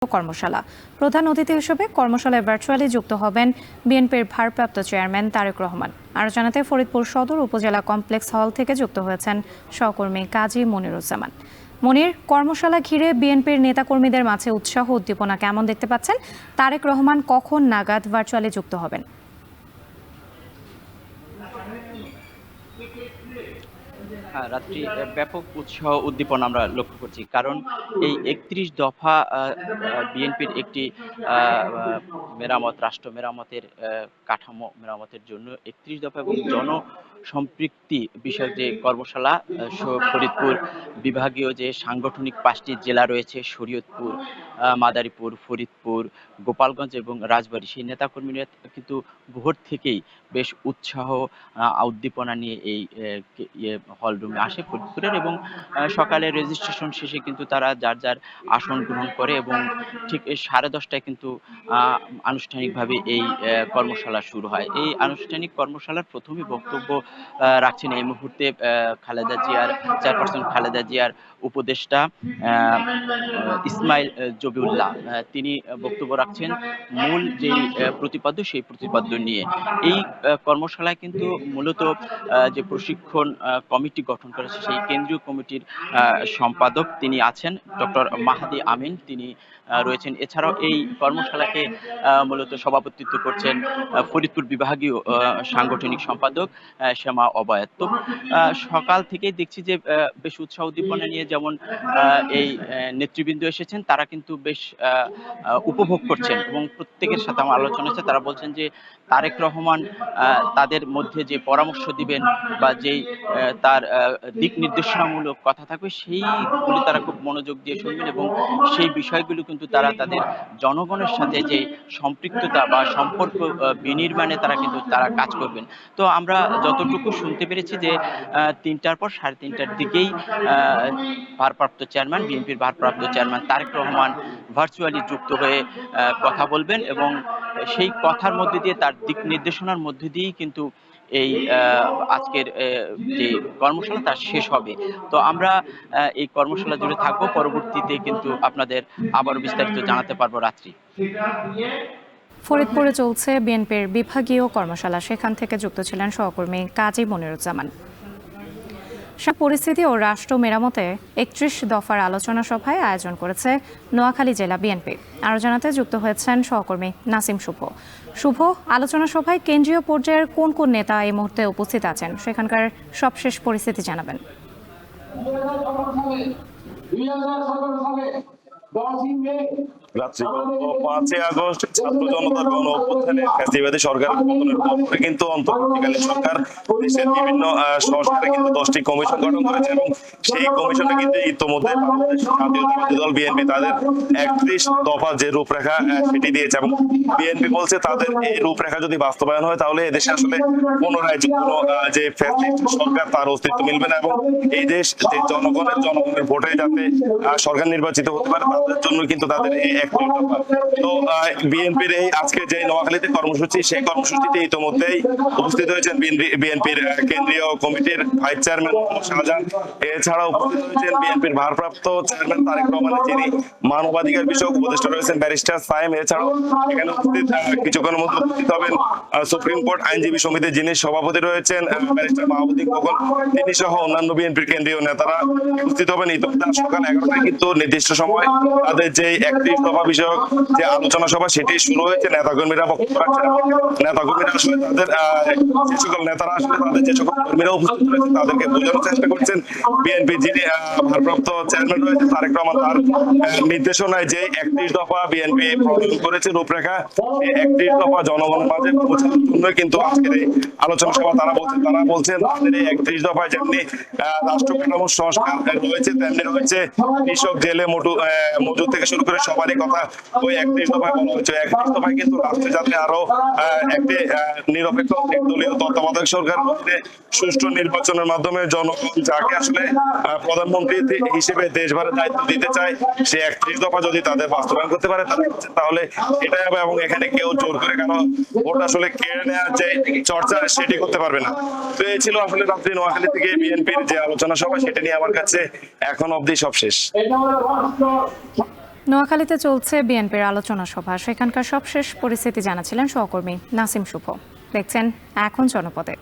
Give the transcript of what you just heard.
কর্মশালা প্রধান অতিথি হিসেবে কর্মশালায় ভার্চুয়ালি যুক্ত হবেন বিএনপির ভারপ্রাপ্ত চেয়ারম্যান তারেক রহমান। আরও জানাতে ফরিদপুর সদর উপজেলা কমপ্লেক্স হল থেকে যুক্ত হয়েছেন সহকর্মী কাজী মনিরুজ্জামান। মনির, কর্মশালা ঘিরে বিএনপির নেতাকর্মীদের মাঝে উৎসাহ উদ্দীপনা কেমন দেখতে পাচ্ছেন? তারেক রহমান কখন নাগাদ ভার্চুয়ালি যুক্ত হবেন? রাত্রি ব্যাপক উৎসাহ উদ্দীপনা আমরা লক্ষ্য করছি, কারণ এই ৩১ দফা বিএনপির একটি মেরামত, রাষ্ট্র মেরামতের কাঠামো মেরামতের জন্য ৩১ দফা এবং জনসম্পৃক্তি বিষয়ক যে কর্মশালা, ফরিদপুর বিভাগীয় যে সাংগঠনিক ৫টি জেলা রয়েছে, শরীয়তপুর, মাদারীপুর, ফরিদপুর, গোপালগঞ্জ এবং রাজবাড়ী, সেই নেতাকর্মীরা কিন্তু ভোর থেকেই বেশ উৎসাহ উদ্দীপনা নিয়ে এই হলরুমে আসে ফরিদপুরের, এবং সকালে রেজিস্ট্রেশন শেষে কিন্তু তারা যার যার আসন গ্রহণ করে এবং ঠিক 10:30টায় কিন্তু আনুষ্ঠানিকভাবে এই কর্মশালা শুরু হয়। এই আনুষ্ঠানিক কর্মশালার প্রথমেই বক্তব্য রাখছেন এই মুহূর্তে খালেদা জিয়ার চেয়ারপারসন খালেদা জিয়ার উপদেষ্টা ইসমাইল জবিউল্লাহ। তিনি বক্তব্য রাখছেন মূল যে প্রতিপাদ্য, সেই প্রতিপাদ্য নিয়ে। এই কর্মশালায় কিন্তু মূলত যে প্রশিক্ষণ কমিটি গঠন করেছে, সেই কেন্দ্রীয় কমিটির সম্পাদক তিনি আছেন ডক্টর মাহাদি আমিন, তিনি রয়েছেন। এছাড়াও এই কর্মশালাকে মূলত সভাপতিত্ব করছেন ফরিদপুর বিভাগীয় সাংগঠনিক সম্পাদক শ্যামা অবায়ত। তো সকাল থেকেই দেখছি যে বেশ উৎসাহ উদ্দীপনা নিয়ে যেমন এই নেতৃবৃন্দ এসেছেন, তারা কিন্তু বেশ উপভোগ করছেন এবং প্রত্যেকের সাথে আমার আলোচনা হচ্ছে। তারা বলছেন যে তারেক রহমান তাদের মধ্যে যে পরামর্শ দিবেন বা যেই তার দিক নির্দেশনামূলক কথা থাকবে, সেইগুলি তারা খুব মনোযোগ দিয়ে শুনবেন এবং সেই বিষয়গুলো কিন্তু তারা তাদের জনগণের সাথে যে সম্পৃক্ততা বা সম্পর্ক বিনির্মাণে তারা কাজ করবেন। তো আমরা যতটুকু শুনতে পেরেছি যে 3টার পর 3:30টার দিকেই বিএনপির ভারপ্রাপ্ত চেয়ারম্যান তারেক রহমান ভার্চুয়ালি যুক্ত হয়ে কথা বলবেন এবং সেই কথার মধ্যে দিয়ে, তার দিক নির্দেশনার মধ্যে দিয়েই কিন্তু এই আজকের যে কর্মশালা তা শেষ হবে। তো আমরা এই কর্মশালা জুড়ে থাকবো, পরবর্তীতে কিন্তু আপনাদের আবারও বিস্তারিত জানাতে পারবো রাত্রি। ফরিদপুরে চলছে বিএনপির বিভাগীয় কর্মশালা, সেখান থেকে যুক্ত ছিলেন সহকর্মী কাজী মনিরুজ্জামান। পরিস্থিতি ও রাষ্ট্র মেরামতে ৩১ দফার আলোচনা সভায় আয়োজন করেছে নোয়াখালী জেলা বিএনপি। আরও জানাতে যুক্ত হয়েছেন সহকর্মী নাসিম শুভ। আলোচনা সভায় কেন্দ্রীয় পর্যায়ের কোন কোন নেতা এই মুহূর্তে উপস্থিত আছেন, সেখানকার সবশেষ পরিস্থিতি জানাবেন। রাত্রি 5 আগস্ট ছাত্র জনতার গণ অভ্যুত্থানে ফ্যাসিবাদী সরকারের পতনের পর কিন্তু অন্তর্বর্তীকালীন সরকার দেশের বিভিন্ন সংস্কারে কিন্তু 10টি কমিশন গঠন করেছে এবং সেই কমিশনে কিন্তু ইতিমধ্যে বাংলাদেশ জাতীয়তাবাদী দল বিএনপি তাদের 31 দফা যে রূপরেখা সেটি দিয়েছে এবং বিএনপি বলছে তাদের এই রূপরেখা যদি বাস্তবায়ন হয় তাহলে এদেশে আসলে পুনরায় কোনো যে ফ্যাসিস্ট সরকার তার অস্তিত্ব মিলবে না এবং এই দেশ যে জনগণের ভোটে যাতে সরকার নির্বাচিত হতে পারে তাদের জন্য কিন্তু তাদের এই তো বিএনপির এই আজকে যে নোয়াখালীতে কর্মসূচি, সেই কর্মসূচিতে ইতিমধ্যেই উপস্থিত হয়েছেন বিএনপির কেন্দ্রীয় কমিটির ভাইস চেয়ারম্যান শাহজাহান। এছাড়াও উপস্থিত হয়েছেন বিএনপির ভারপ্রাপ্ত চেয়ারম্যান তারেক রহমান, যিনি মানবাধিকার বিষয়ক উপদেষ্টা রয়েছেন ব্যারিস্টার সায়েম। এছাড়াও এখানে উপস্থিত কিছুক্ষণের মধ্যে উপস্থিত হবেন সুপ্রিম কোর্ট আইনজীবী সমিতির যিনি সভাপতি রয়েছেন ব্যারিস্টার মাহবুদ্দিন খোকন, তিনি সহ অন্যান্য বিএনপির কেন্দ্রীয় নেতারা উপস্থিত হবেন। ইতিমধ্যে সকাল 11টায় কিন্তু নির্দিষ্ট সময় তাদের যে 31 দফা বিষয়ক যে আলোচনা সভা সেটি শুরু হয়েছে। নেতাকর্মীরা বক্তব্য রাখছেন, নেতাকর্মীরা আসলে তাদের যে সকল নেতারা আসলে তাদের যে সকল কর্মীরা উপস্থিত রয়েছে তাদেরকে বোঝানোর চেষ্টা করছেন। বিএনপি যিনি ভারপ্রাপ্ত চেয়ারম্যান রয়েছে তারেক রহমান, তার নির্দেশনায় যে 31 দফা বিএনপি প্রণয়ন করেছে রূপরেখা, 31 দফা জনগণের মাঝে পৌঁছানোর জন্য কিন্তু আজকের এই আলোচনা সভা তারা বলছেন তাদের এই 31 দফায় যেমনি রাষ্ট্র কাঠামোর সংস্কার রয়েছে, তেমনি রয়েছে কৃষক জেলে মজুদ থেকে শুরু করে সবারই কথা ওই 31 দফায় বলা হয়েছে। 31 দফায় কিন্তু রাষ্ট্রে যাতে আরো একটি নিরপেক্ষ দলীয় তত্ত্বাবধায়ক সরকার অধীনে সুষ্ঠু নির্বাচনের মাধ্যমে জনগণ যাকে আসলে প্রধানমন্ত্রী হিসেবে দেশভারের দায়িত্ব দিতে চায়, সে 31 দফা যদি তাদের বাস্তবায়ন করতে পারে তাহলে এটাই হবে এবং এখানে কেউ জোর করে কেন ভোট আসলে কেড়ে নেওয়ার যে চর্চা সেটি করতে পারবে না। তো এই ছিল আসলে রাত্রি নোয়াখালী থেকে বিএনপির যে আলোচনা সভা, সেটা নিয়ে আমার কাছে এখন অবধি সব শেষ। নোয়াখালীতে চলছে বিএনপির আলোচনা সভা। সেখানকার সবশেষ পরিস্থিতি জানাছিলেন সহকর্মী নাসিম শুভ। দেখছেন এখন জনপদে।